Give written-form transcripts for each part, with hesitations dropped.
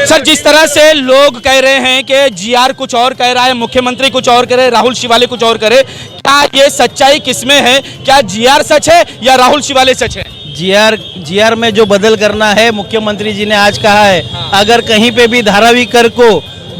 Sir, जिस तरह से लोग कह रहे हैं कि जीआर कुछ और कह रहा है, मुख्यमंत्री कुछ और कह रहे, राहुल शिवाले कुछ और करे, क्या ये सच्चाई किसमें है? क्या जीआर सच है या राहुल शिवाले सच है? जीआर में जो बदल करना है, मुख्यमंत्री जी ने आज कहा है, अगर कहीं पे भी धारावी कर को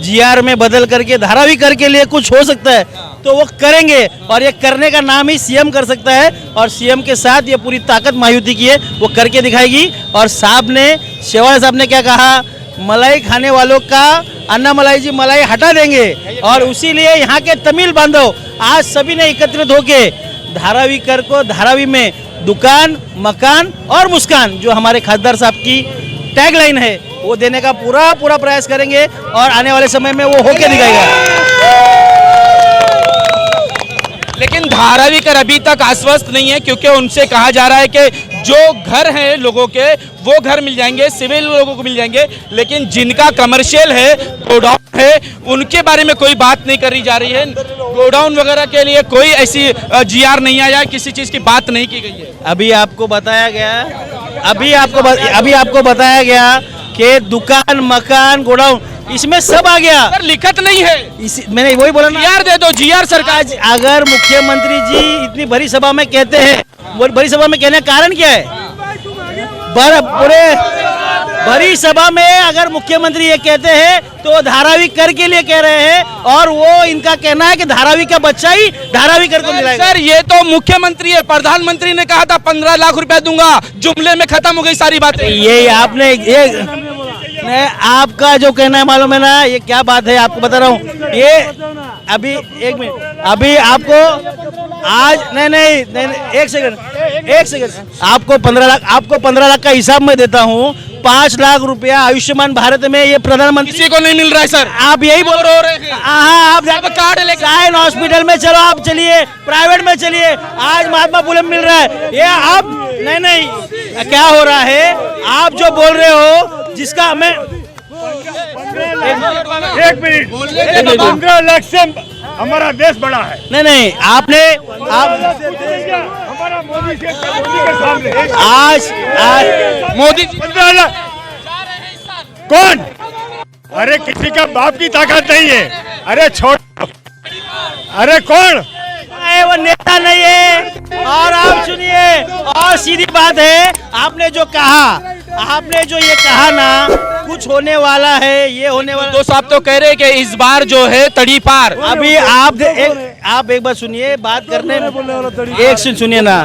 जीआर में बदल करके धारावी कर के लिए कुछ हो सकता है तो वो करेंगे, और ये करने का नाम ही सीएम कर सकता है, और सीएम के साथ ये पूरी ताकत मायूती की है, वो करके दिखाएगी। और शेवाल साहब ने क्या कहा, मलाई खाने वालों का अन्ना मलाई जी मलाई हटा देंगे, और उसीलिए यहाँ के तमिल बांधव आज सभी ने एकत्रित होके धारावी कर को धारावी में दुकान, मकान और मुस्कान, जो हमारे खासदार साहब की टैगलाइन है, वो देने का पूरा प्रयास करेंगे, और आने वाले समय में वो होके दिखाएगा। लेकिन धारावी कर अभी तक आश्वस्त नहीं है, क्योंकि उनसे कहा जा रहा है कि जो घर हैं लोगों के वो घर मिल जाएंगे, सिविल लोगों को मिल जाएंगे, लेकिन जिनका कमर्शियल है, गोडाउन है, उनके बारे में कोई बात नहीं करी जा रही है। गोडाउन वगैरह के लिए कोई ऐसी जीआर नहीं आया, किसी चीज की बात नहीं की गई है। अभी आपको बताया गया कि दुकान, मकान, गोडाउन, इसमें सब आ गया। पर लिखत नहीं है, मैंने वही बोला ना, जीआर दे दो, जीआर सरकार। अगर मुख्यमंत्री जी इतनी बड़ी सभा में कहते हैं, बड़ी सभा में कहने का कारण क्या है? पूरे बड़ी सभा में अगर मुख्यमंत्री ये कहते हैं तो धारावी कर के लिए कह रहे हैं, और वो इनका कहना है कि धारावी का बच्चा ही धारावी कर को मिलाएगा। सर, ये तो मुख्यमंत्री है, प्रधानमंत्री ने कहा था 15 लाख रुपया दूंगा, जुमले में खत्म हो गई सारी बातें। ये आपने आपका जो कहना है मालूम है ना, ये क्या बात है आपको बता रहा हूँ। ये अभी एक मिनट, अभी आपको आज नहीं, एक सेकंड, आपको 15 लाख का हिसाब मैं देता हूँ। 5 लाख रुपया आयुष्मान भारत में ये प्रधानमंत्री किसी को नहीं मिल रहा है सर, आप यही बोल रहे हैं। आप कार्ड लेकर साइन हॉस्पिटल में चलो, आप चलिए प्राइवेट में चलिए, आज महात्मा फुले मिल रहा है। ये आप नहीं, क्या हो रहा है? आप जो बोल रहे हो, जिसका हमें 1 मिनट, 15 लाख से हमारा देश बड़ा है। नहीं, आप हमारा मोदी के सामने आज मोदी जी 15 लाख कौन? अरे किसी का बाप की ताकत नहीं है। अरे छोड़, अरे कौन? वो नेता नहीं है। और आप सुनिए, और सीधी बात है, आपने जो ये कहा ना, कुछ होने वाला है, ये होने वाला। दोस्त आप तो कह रहे हैं कि इस बार जो है तड़ी पार। अभी आप एक बार सुनिए, बात करने एक सुनिए ना।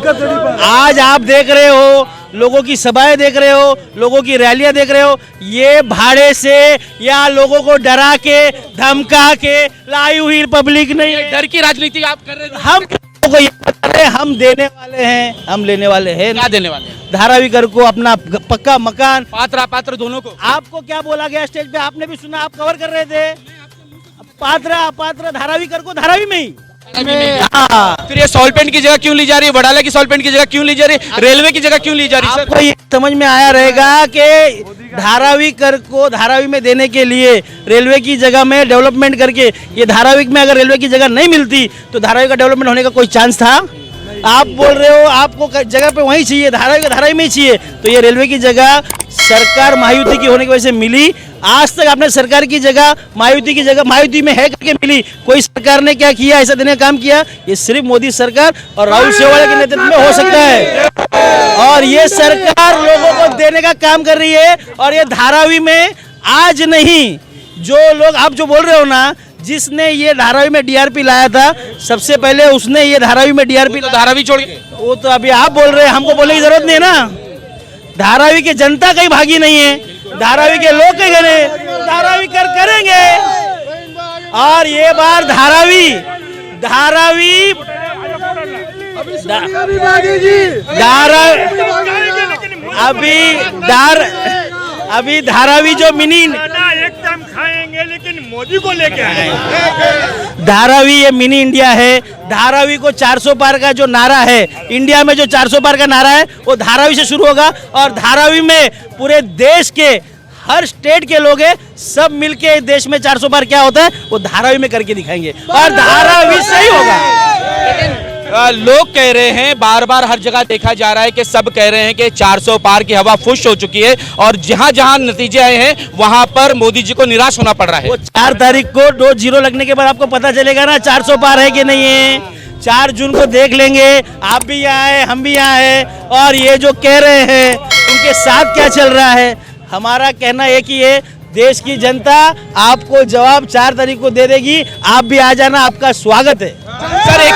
आज आप देख रहे हो, लोगों की सभाएं देख रहे हो, लोगों की रैलियां देख रहे हो, ये भाड़े से या लोगों को डरा के धमका के लाई हुई पब्लिक नहीं है। डर की राजनीति आप कर रहे हैं। हम को ये बता रहे, हम देने वाले हैं, हम लेने वाले हैं। क्या देने वाले हैं? धारावी कर को अपना पक्का मकान, पात्र दोनों को। आपको क्या बोला गया स्टेज पे? आपने भी सुना, आप कवर कर रहे थे। पात्र धारावी कर को धारावी में ही। फिर ये सॉल्वेंट की जगह क्यों ली जा रही है? वडाला की सॉल्वेंट की जगह क्यों ली जा रही है? रेलवे की जगह क्यों ली जा रही है? आपको ये समझ में आया रहेगा कि धारावी कर को धारावी में देने के लिए रेलवे की जगह में डेवलपमेंट करके, ये धारावी में अगर रेलवे की जगह नहीं मिलती तो धारावी का डेवलपमेंट होने का कोई चांस था? आप बोल रहे हो आपको जगह पे वहीं चाहिए, धारावी में ही चाहिए, तो ये रेलवे की जगह सरकार मायूती की होने की वजह से मिली। आज तक आपने सरकार की जगह मायूती में है करके मिली। कोई सरकार ने क्या किया ऐसा देने का काम किया? ये सिर्फ मोदी सरकार और राहुल शेवाले के नेतृत्व में हो सकता है, और ये सरकार लोगों को देने का काम कर रही है। और ये धारावी में आज नहीं, जो लोग आप जो बोल रहे हो ना, जिसने ये धारावी में डीआरपी लाया था, सबसे पहले उसने ये धारावी में डीआरपी, तो धारावी छोड़ के वो तो अभी आप बोल रहे हैं, हमको बोलने की जरूरत नहीं है ना। धारावी की जनता कहीं भागी नहीं है, धारावी के लोग कहीं गए, धारावी करेंगे। और ये बार धारावी अभी धारावी जो मिनी एकदम खाएंगे, लेकिन मोदी को लेके आएंगे। धारावी ये मिनी इंडिया है। धारावी को 400 पार का जो नारा है, इंडिया में जो 400 पार का नारा है, वो धारावी से शुरू होगा। और धारावी में पूरे देश के हर स्टेट के लोग हैं, सब मिलके देश में 400 पार क्या होता है वो धारावी में करके दिखाएंगे, और धारावी से ही होगा। लोग कह रहे हैं, बार बार हर जगह देखा जा रहा है कि सब कह रहे हैं कि 400 पार की हवा फुश हो चुकी है और जहां जहां नतीजे आए हैं वहां पर मोदी जी को निराश होना पड़ रहा है। वो 4 तारीख को 2 जीरो लगने के बाद आपको पता चलेगा ना 400 पार है कि नहीं है। 4 जून को देख लेंगे, आप भी यहाँ है, हम भी यहाँ है, और ये जो कह रहे हैं उनके साथ क्या चल रहा है। हमारा कहना एक ही है, देश की जनता आपको जवाब 4 तारीख को दे देगी, आप भी आ जाना, आपका स्वागत है। सर एक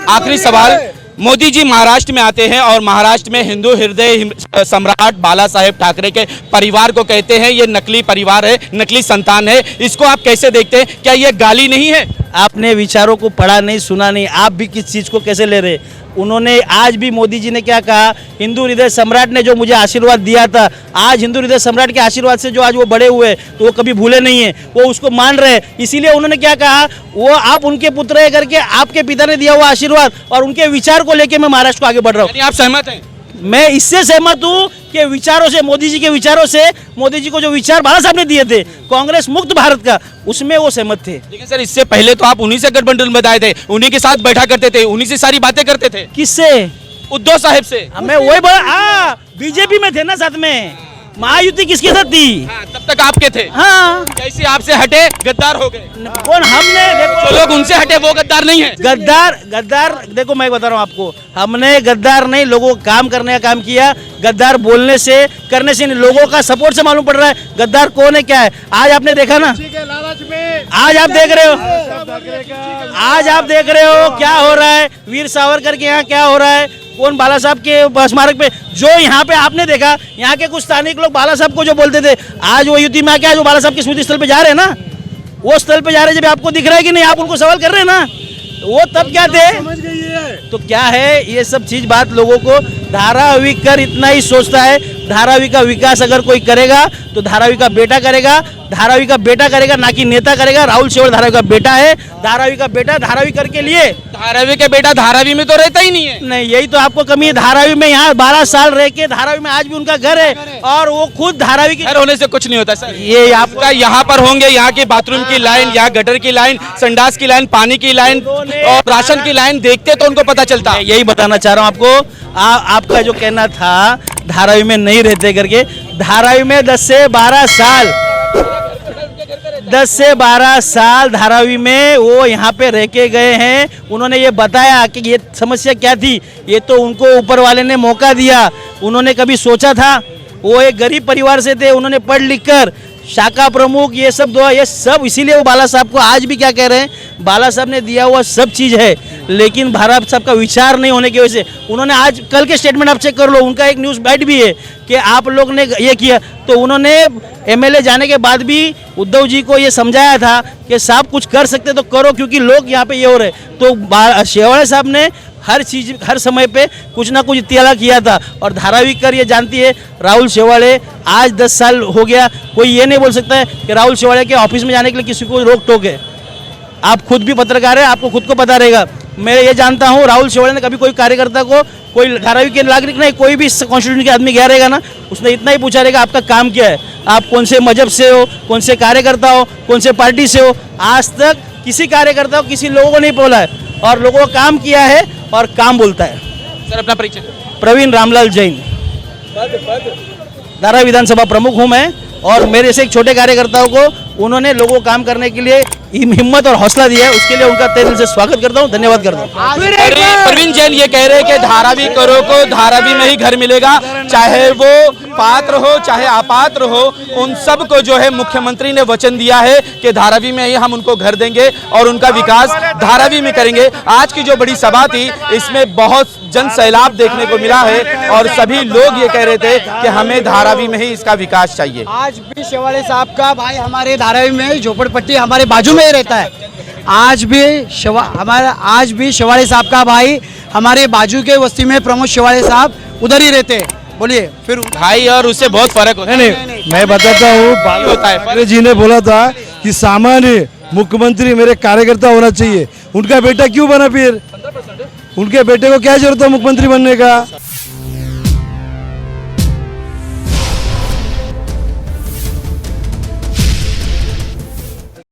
आखिरी सवाल, मोदी जी महाराष्ट्र में आते हैं और महाराष्ट्र में हिंदू हृदय सम्राट बाला साहेब ठाकरे के परिवार को कहते हैं ये नकली परिवार है, नकली संतान है, इसको आप कैसे देखते हैं? क्या ये गाली नहीं है? आपने विचारों को पढ़ा नहीं, सुना नहीं, आप भी किस चीज़ को कैसे ले रहे। उन्होंने आज भी मोदी जी ने क्या कहा, हिंदू हृदय सम्राट ने जो मुझे आशीर्वाद दिया था, आज हिंदू हृदय सम्राट के आशीर्वाद से जो आज वो बड़े हुए तो वो कभी भूले नहीं है, वो उसको मान रहे। इसीलिए उन्होंने क्या कहा, वो आप उनके पुत्र है करके आपके पिता ने दिया हुआ आशीर्वाद और उनके विचार को लेके मैं महाराष्ट्र को आगे बढ़ रहा हूँ। आप सहमत हैं? मैं इससे सहमत हूँ कि विचारों से, मोदी जी के विचारों से, मोदी जी को जो विचार बाला साहब ने दिए थे कांग्रेस मुक्त भारत का, उसमें वो सहमत थे। लेकिन सर इससे पहले तो आप उन्हीं से गठबंधन बताए थे, उन्हीं के साथ बैठा करते थे, उन्हीं से सारी बातें करते थे। किससे? उद्धव साहब से। मैं वही बोला, बीजेपी में थे ना साथ में, महायुति किसके साथ थी? तब तक आपके थे। हाँ, कैसे आपसे हटे गद्दार हो गए? कौन? हमने जो लोग उनसे हटे वो गद्दार नहीं है। गद्दार देखो, मैं बता रहा हूँ आपको, हमने गद्दार नहीं, लोगों को काम करने का काम किया। गद्दार बोलने से, करने से नहीं, लोगों का सपोर्ट से मालूम पड़ रहा है गद्दार कौन है, क्या है। आज आपने देखा ना, आज आप देख रहे हो, आज आप देख रहे हो क्या हो रहा है वीर सावरकर के यहाँ, क्या हो रहा है, कौन बाला साहब के स्मारक पे, जो यहाँ पे आपने देखा, यहाँ के कुछ स्थानिक लोग बाला साहब को जो बोलते थे, आज वो युति में आके आज वो बाला साहब के स्मृति स्थल पे जा रहे हैं ना, वो स्थल पे जा रहे हैं। जब आपको दिख रहा है कि नहीं, आप उनको सवाल कर रहे हैं ना, वो तब क्या थे। तो क्या है ये सब चीज, बात लोगों को धारावी कर इतना ही सोचता है। धारावी का विकास अगर कोई करेगा तो धारावी का बेटा करेगा, धारावी का बेटा करेगा, ना कि नेता करेगा। राहुल शेवाड़े धारावी का बेटा है, धारावी का बेटा धारावी करके लिए। धारावी का बेटा धारावी में तो रहता ही नहीं है। नहीं, यही तो आपको कमी है। धारावी में यहाँ 12 साल रह के धारावी में आज भी उनका घर है और वो खुद धारावी की घर होने से कुछ नहीं होता सर। ये आपका यहाँ पर होंगे, यहाँ के बाथरूम की लाइन, यहाँ गटर की लाइन, संडास की लाइन, पानी की लाइन और राशन की लाइन देखते तो उनको पता चलता। यही बताना चाह रहा हूँ आपको। आपका जो कहना था धारावी में नहीं रहते करके, धारावी में 10 से 12 साल 10 से 12 साल धारावी में वो यहाँ पे रह के गए हैं। उन्होंने ये बताया कि ये समस्या क्या थी, ये तो उनको ऊपर वाले ने मौका दिया। उन्होंने कभी सोचा था? वो एक गरीब परिवार से थे, उन्होंने पढ़ लिख कर शाखा प्रमुख ये सब दो, ये सब इसीलिए वो बाला साहब को आज भी क्या कह रहे हैं, बाला साहब ने दिया हुआ सब चीज़ है, लेकिन भारत साहब का विचार नहीं होने की वजह से उन्होंने, आज कल के स्टेटमेंट आप चेक कर लो, उनका एक न्यूज़ बाइट भी है कि आप लोग ने ये किया। तो उन्होंने एमएलए जाने के बाद भी उद्धव जी को ये समझाया था कि साहब कुछ कर सकते तो करो, क्योंकि लोग यहाँ पे ये हो रहे। तो शेवाड़े साहब ने हर चीज, हर समय पे कुछ ना कुछ इत्तेला किया था। और धारावी कर ये जानती है, राहुल शेवाड़े आज 10 साल हो गया, कोई ये नहीं बोल सकता है कि राहुल शेवाड़े के ऑफिस में जाने के लिए किसी को रोक टोक है। आप खुद भी पत्रकार है, आपको खुद को पता रहेगा। मैं ये जानता हूँ राहुल शेवाड़े ने कभी कोई कार्यकर्ता को, कोई धारावी के नागरिक नहीं, कोई भी कॉन्स्टिट्यूशन के आदमी गया रहेगा ना, उसने इतना ही पूछा रहेगा आपका काम क्या है, आप कौन से मजहब से हो, कौन से कार्यकर्ता हो, कौन से पार्टी से हो। आज तक किसी कार्यकर्ता को, किसी लोगों को नहीं बोला है, और लोगों को काम किया है और काम बोलता है। सर अपना परिचय। प्रवीण रामलाल जैन, धारावी विधानसभा प्रमुख हूँ मैं, और मेरे से एक छोटे कार्यकर्ताओं को उन्होंने लोगों को काम करने के लिए हिम्मत और हौसला दिया है, उसके लिए उनका तहे दिल से स्वागत करता हूँ, धन्यवाद करता हूँ। प्रवीण जैन ये कह रहे हैं कि धारावी करो को धारावी में ही घर मिलेगा, चाहे वो पात्र हो चाहे अपात्र हो, उन सब को जो है मुख्यमंत्री ने वचन दिया है कि धारावी में ही हम उनको घर देंगे और उनका विकास धारावी में करेंगे। आज की जो बड़ी सभा थी इसमें बहुत जन सैलाब देखने को मिला है और सभी लोग ये कह रहे थे कि हमें धारावी में ही इसका विकास चाहिए। आज भी शेवाड़े साहब का भाई हमारे धारावी में झोपड़पट्टी हमारे बाजू में ही रहता है। आज भी शेवाड़े साहब का भाई हमारे बाजू के बस्ती में प्रमोद शेवाड़े साहब उधर ही रहते हैं। बोलिए फिर भाई, और उससे बहुत फर्क होता है। नहीं, मैं बताता हूँ, होता है ठाकरे जी ने बोला था कि सामान्य मुख्यमंत्री मेरे कार्यकर्ता होना चाहिए। उनका बेटा क्यों बना फिर? उनके बेटे को क्या जरूरत है मुख्यमंत्री बनने का?